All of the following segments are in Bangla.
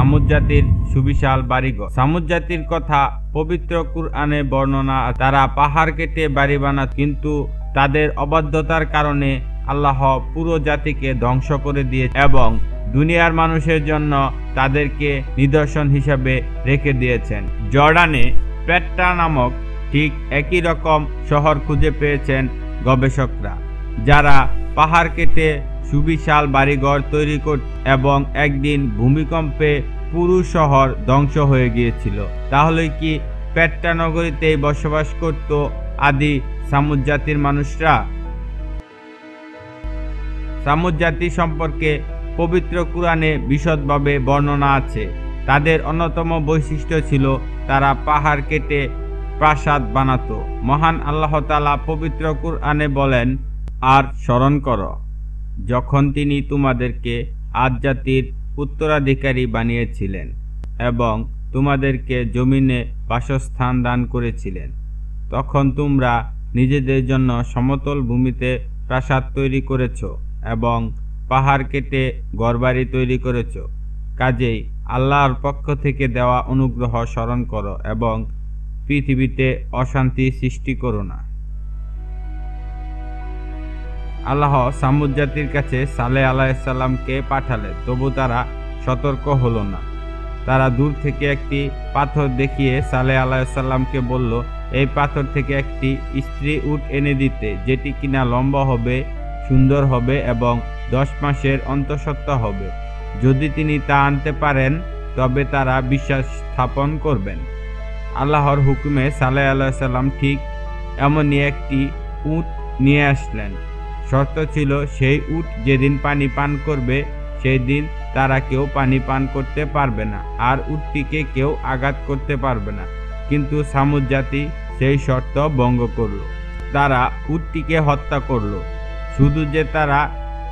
সামুদ জাতির সুবিশাল বাড়িঘর। সামুদ জাতির কথা পবিত্র কুরআনে বর্ণনা, তারা পাহাড় কেটে বাড়ি বানাত, কিন্তু তাদের অবাধ্যতার কারণে আল্লাহ পুরো জাতিকে ধ্বংস করে দিয়ে এবং দুনিয়ার মানুষের জন্য তাদেরকে নিদর্শন হিসাবে রেখে দিয়েছেন। জর্ডানে পেট্রা নামক ঠিক একই রকম শহর খুঁজে পেয়েছেন গবেষকরা, যারা পাহাড় কেটে সুবিশাল বাড়িঘর তৈরি করত এবং একদিন ভূমিকম্পে পুরো শহর ধ্বংস হয়ে গিয়েছিল। তাহলে কি পেট্রা নগরীতেই বসবাস করত আদি সামুদ জাতির মানুষরা? সামুদ জাতি সম্পর্কে পবিত্র কুরআনে বিশদভাবে বর্ণনা আছে। তাদের অন্যতম বৈশিষ্ট্য ছিল তারা পাহাড় কেটে প্রাসাদ বানাতো। মহান আল্লাহ তাআলা পবিত্র কুরআনে বলেন, আর স্মরণ করো যখন তিনি তোমাদেরকে আদ জাতির উত্তরাধিকারী বানিয়েছিলেন এবং তোমাদেরকে জমিনে বাসস্থান দান করেছিলেন। তখন তোমরা নিজেদের জন্য সমতল ভূমিতে প্রাসাদ তৈরি করেছ এবং পাহাড় কেটে ঘরবাড়ি তৈরি করেছ। কাজেই আল্লাহর পক্ষ থেকে দেওয়া অনুগ্রহ স্মরণ করো এবং পৃথিবীতে অশান্তি সৃষ্টি করো না। আল্লাহ সামুদ জাতির কাছে সালেহ আলাইহিস সালামকে পাঠালেন, তবু তারা সতর্ক হলো না। তারা দূর থেকে একটি পাথর দেখিয়ে সালেহ আলাইহিস সালামকে বলল, এই পাথর থেকে একটি স্ত্রী উট এনে দিতে, যেটি কিনা লম্বা হবে, সুন্দর হবে এবং 10 মাসের অন্তঃসত্ত্বা হবে। যদি তিনি তা আনতে পারেন তবে তারা বিশ্বাস স্থাপন করবেন। আল্লাহর হুকুমে সালেহ আলাইহিস সালাম ঠিক এমনই একটি উট নিয়ে আসলেন। শর্ত ছিল, সেই উট যেদিন পানি পান করবে সেই দিন তারা কেউ পানি পান করতে পারবে না, আর উটটিকে কেউ আঘাত করতে পারবে না। কিন্তু সামুদ জাতি সেই শর্ত ভঙ্গ করল। তারা উটটিকে হত্যা করল। শুধু যে তারা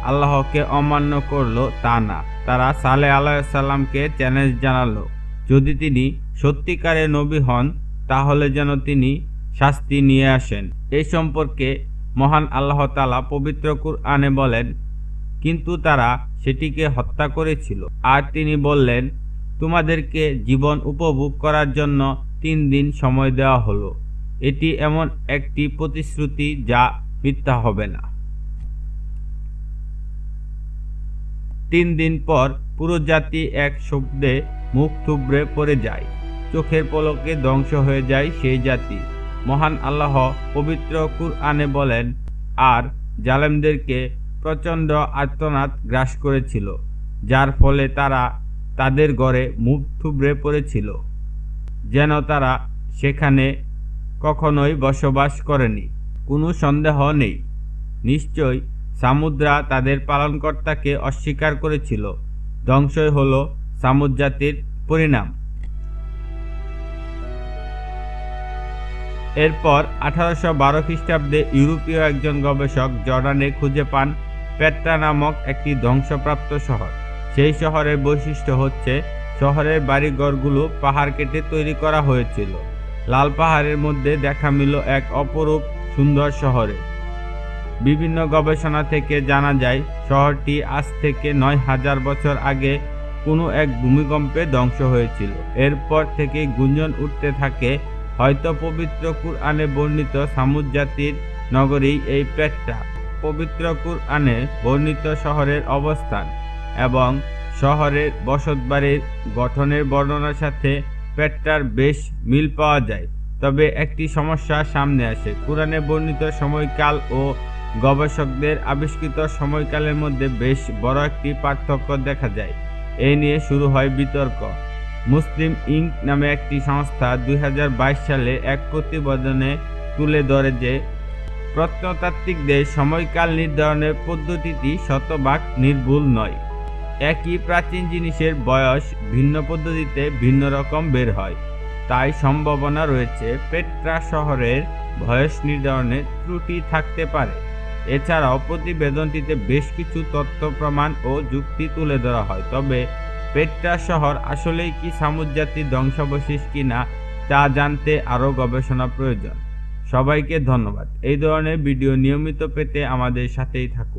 আল্লাহকে অমান্য করল তা না, তারা সালেহ আলাইহিস সালামকে চ্যালেঞ্জ জানালো, যদি তিনি সত্যিকারের নবী হন তাহলে যেন তিনি শাস্তি নিয়ে আসেন। এই সম্পর্কে মহান আল্লাহ তাআলা পবিত্র কুরআনে বলেন, কিন্তু তারা সেটিকে হত্যা করেছিল। আর তিনি বললেন, তোমাদেরকে জীবন উপভোগ করার জন্য 3 দিন সময় দেওয়া হলো। এটি এমন একটি প্রতিশ্রুতি যা মিথ্যা হবে না। 3 দিন পর পুরো জাতি এক শব্দে মুখ থুবড়ে পড়ে যায়। চোখের পলকে ধ্বংস হয়ে যায় সেই জাতি। মহান আল্লাহ পবিত্র কুরআনে বলেন, আর জালেমদেরকে প্রচণ্ড আর্তনাদ গ্রাস করেছিল, যার ফলে তারা তাদের ঘরে মুখ থুবড়ে পড়েছিল, যেন তারা সেখানে কখনোই বসবাস করেনি। কোনো সন্দেহ নেই, নিশ্চয়ই সামুদরা তাদের পালনকর্তাকে অস্বীকার করেছিল। ধ্বংসই হলো সামুদ জাতির পরিণাম। এরপর 1812 খ্রিস্টাব্দে ইউরোপীয় একজন গবেষক জর্ডানে খুঁজে পান পেট্রা নামক একটি ধ্বংসপ্রাপ্ত শহর। সেই শহরের বৈশিষ্ট্য হচ্ছে শহরের বাড়িঘরগুলো পাহাড় কেটে তৈরি করা হয়েছিল। লাল পাহাড়ের মধ্যে দেখা মিল এক অপরূপ সুন্দর শহরে। বিভিন্ন গবেষণা থেকে জানা যায় শহরটি আজ থেকে 9000 বছর আগে কোনো এক ভূমিকম্পে ধ্বংস হয়েছিল। এরপর থেকে গুঞ্জন উঠতে থাকে, হয়তো পবিত্র কুরআনে বর্ণিত সামুদ জাতির নগরী এই পেট্রা। পবিত্র কুরআনে বর্ণিত শহরের অবস্থান এবং শহরের বসতবাড়ির গঠনের বর্ণনার সাথে পেট্রার বেশ মিল পাওয়া যায়। তবে একটি সমস্যা সামনে আসে। কুরআনে বর্ণিত সময়কাল ও গবেষকদের আবিষ্কৃত সময়কালের মধ্যে বেশ বড় একটি পার্থক্য দেখা যায়। এই নিয়ে শুরু হয় বিতর্ক। মুসলিম ইনক নামে একটি সংস্থা 2022 সালে এক প্রতিবেদনে তুলে ধরে যে প্রত্নতাত্ত্বিকদের সময়কাল নির্ধারণের পদ্ধতিটি শতভাগ নির্ভুল নয়। একই প্রাচীন জিনিসের বয়স ভিন্ন পদ্ধতিতে ভিন্ন রকম বের হয়। তাই সম্ভাবনা রয়েছে পেট্রা শহরের বয়স নির্ধারণে ত্রুটি থাকতে পারে। এছাড়াও প্রতিবেদনটিতে বেশ কিছু তথ্য প্রমাণ ও যুক্তি তুলে ধরা হয়। তবে পেট্রা শহর আসলেই কি সামুদ জাতির ধ্বংসাবশেষ কিনা তা জানতে আরও গবেষণা প্রয়োজন। সবাইকে ধন্যবাদ। এই ধরনের ভিডিও নিয়মিত পেতে আমাদের সাথেই থাকুন।